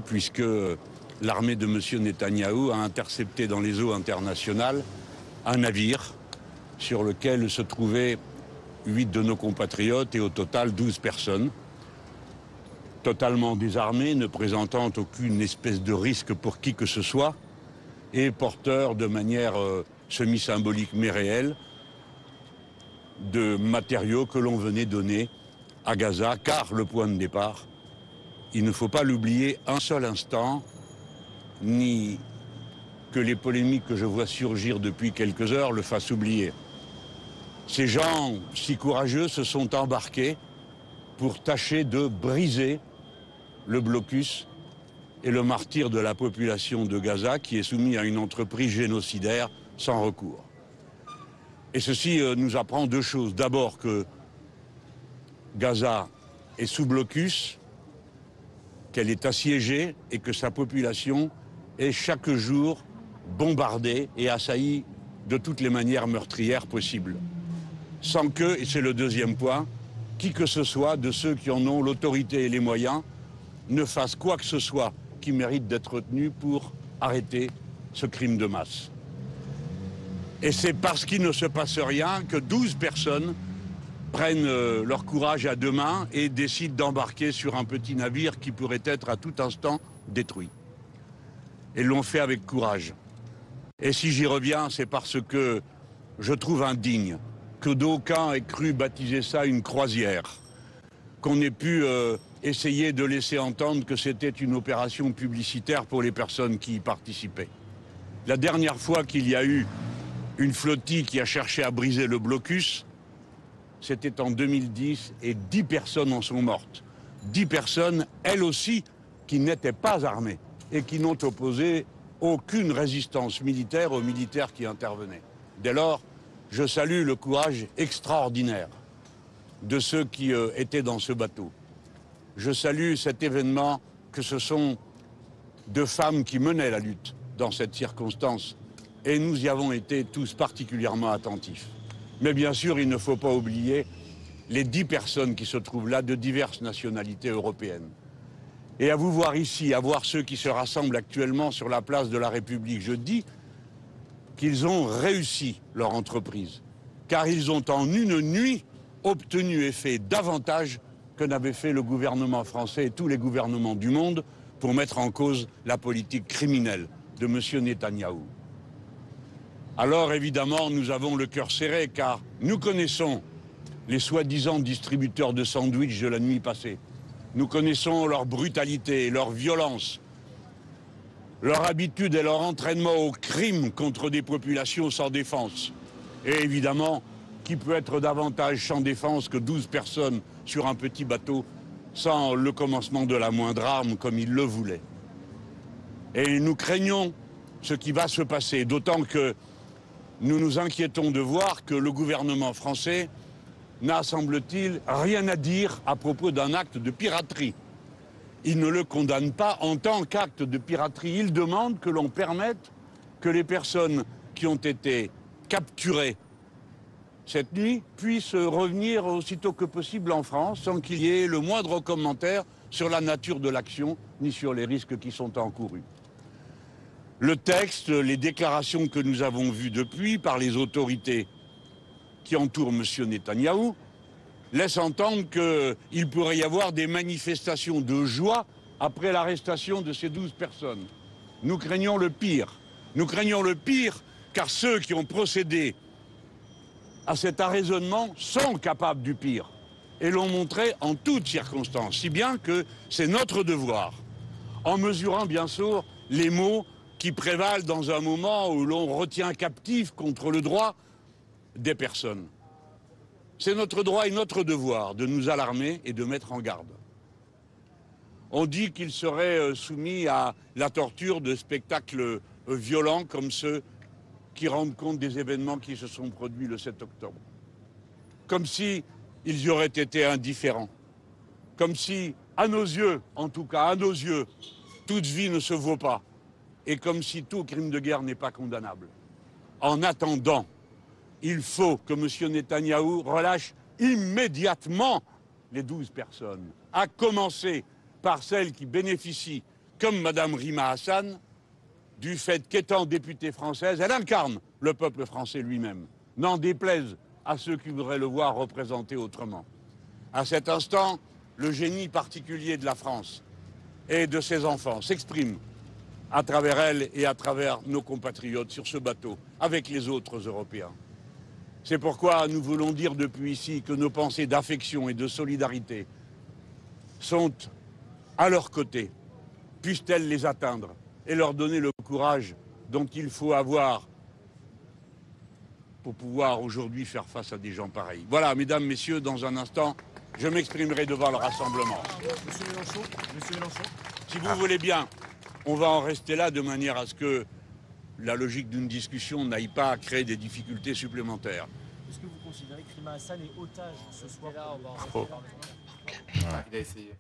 puisque l'armée de M. Netanyahou a intercepté dans les eaux internationales un navire sur lequel se trouvaient 8 de nos compatriotes et au total 12 personnes, totalement désarmés, ne présentant aucune espèce de risque pour qui que ce soit, et porteurs de manière semi-symbolique mais réelle de matériaux que l'on venait donner à Gaza, car le point de départ, il ne faut pas l'oublier un seul instant, ni que les polémiques que je vois surgir depuis quelques heures le fassent oublier. Ces gens si courageux se sont embarqués pour tâcher de briser le blocus et le martyre de la population de Gaza qui est soumis à une entreprise génocidaire sans recours. Et ceci nous apprend deux choses. D'abord que Gaza est sous blocus, qu'elle est assiégée et que sa population est chaque jour bombardée et assaillie de toutes les manières meurtrières possibles. Sans que, et c'est le deuxième point, qui que ce soit de ceux qui en ont l'autorité et les moyens ne fasse quoi que ce soit qui mérite d'être retenu pour arrêter ce crime de masse. Et c'est parce qu'il ne se passe rien que 12 personnes prennent leur courage à deux mains et décident d'embarquer sur un petit navire qui pourrait être à tout instant détruit. Et l'ont fait avec courage. Et si j'y reviens, c'est parce que je trouve indigne que d'aucuns aient cru baptiser ça une croisière, qu'on ait pu essayer de laisser entendre que c'était une opération publicitaire pour les personnes qui y participaient. La dernière fois qu'il y a eu une flottille qui a cherché à briser le blocus, c'était en 2010 et 10 personnes en sont mortes. 10 personnes, elles aussi, qui n'étaient pas armées et qui n'ont opposé aucune résistance militaire aux militaires qui intervenaient. Dès lors, je salue le courage extraordinaire de ceux qui étaient dans ce bateau. Je salue cet événement que ce sont deux femmes qui menaient la lutte dans cette circonstance et nous y avons été tous particulièrement attentifs. Mais bien sûr, il ne faut pas oublier les 10 personnes qui se trouvent là de diverses nationalités européennes. Et à vous voir ici, à voir ceux qui se rassemblent actuellement sur la place de la République, je dis qu'ils ont réussi leur entreprise, car ils ont en une nuit obtenu et fait davantage que n'avait fait le gouvernement français et tous les gouvernements du monde pour mettre en cause la politique criminelle de M. Netanyahou. Alors évidemment, nous avons le cœur serré car nous connaissons les soi-disant distributeurs de sandwichs de la nuit passée. Nous connaissons leur brutalité, leur violence, leur habitude et leur entraînement au crime contre des populations sans défense. Et évidemment, qui peut être davantage sans défense que 12 personnes sur un petit bateau sans le commencement de la moindre arme comme ils le voulaient. Et nous craignons ce qui va se passer, d'autant que nous nous inquiétons de voir que le gouvernement français n'a, semble-t-il, rien à dire à propos d'un acte de piraterie. Il ne le condamne pas en tant qu'acte de piraterie. Il demande que l'on permette que les personnes qui ont été capturées cette nuit puissent revenir aussitôt que possible en France sans qu'il y ait le moindre commentaire sur la nature de l'action ni sur les risques qui sont encourus. Le texte, les déclarations que nous avons vues depuis par les autorités qui entourent M. Netanyahou laissent entendre qu'il pourrait y avoir des manifestations de joie après l'arrestation de ces 12 personnes. Nous craignons le pire. Nous craignons le pire car ceux qui ont procédé à cet arraisonnement sont capables du pire et l'ont montré en toutes circonstances, si bien que c'est notre devoir, en mesurant bien sûr les mots qui prévalent dans un moment où l'on retient captif contre le droit des personnes. C'est notre droit et notre devoir de nous alarmer et de mettre en garde. On dit qu'ils seraient soumis à la torture de spectacles violents comme ceux qui rendent compte des événements qui se sont produits le 7 octobre. Comme si ils y auraient été indifférents. Comme si, à nos yeux, en tout cas à nos yeux, toute vie ne se vaut pas. Et comme si tout crime de guerre n'est pas condamnable. En attendant, il faut que M. Netanyahou relâche immédiatement les 12 personnes, à commencer par celles qui bénéficient comme Madame Rima Hassan, du fait qu'étant députée française, elle incarne le peuple français lui-même, n'en déplaise à ceux qui voudraient le voir représenté autrement. À cet instant, le génie particulier de la France et de ses enfants s'exprime à travers elle et à travers nos compatriotes sur ce bateau, avec les autres Européens. C'est pourquoi nous voulons dire depuis ici que nos pensées d'affection et de solidarité sont à leur côté. Puissent-elles les atteindre et leur donner le courage dont il faut avoir pour pouvoir aujourd'hui faire face à des gens pareils. Voilà, mesdames, messieurs, dans un instant, je m'exprimerai devant le rassemblement. Monsieur Mélenchon. Si vous voulez bien, on va en rester là de manière à ce que la logique d'une discussion n'aille pas créer des difficultés supplémentaires. Est-ce que vous considérez que Rima Hassan est otage ce soir? Il a essayé.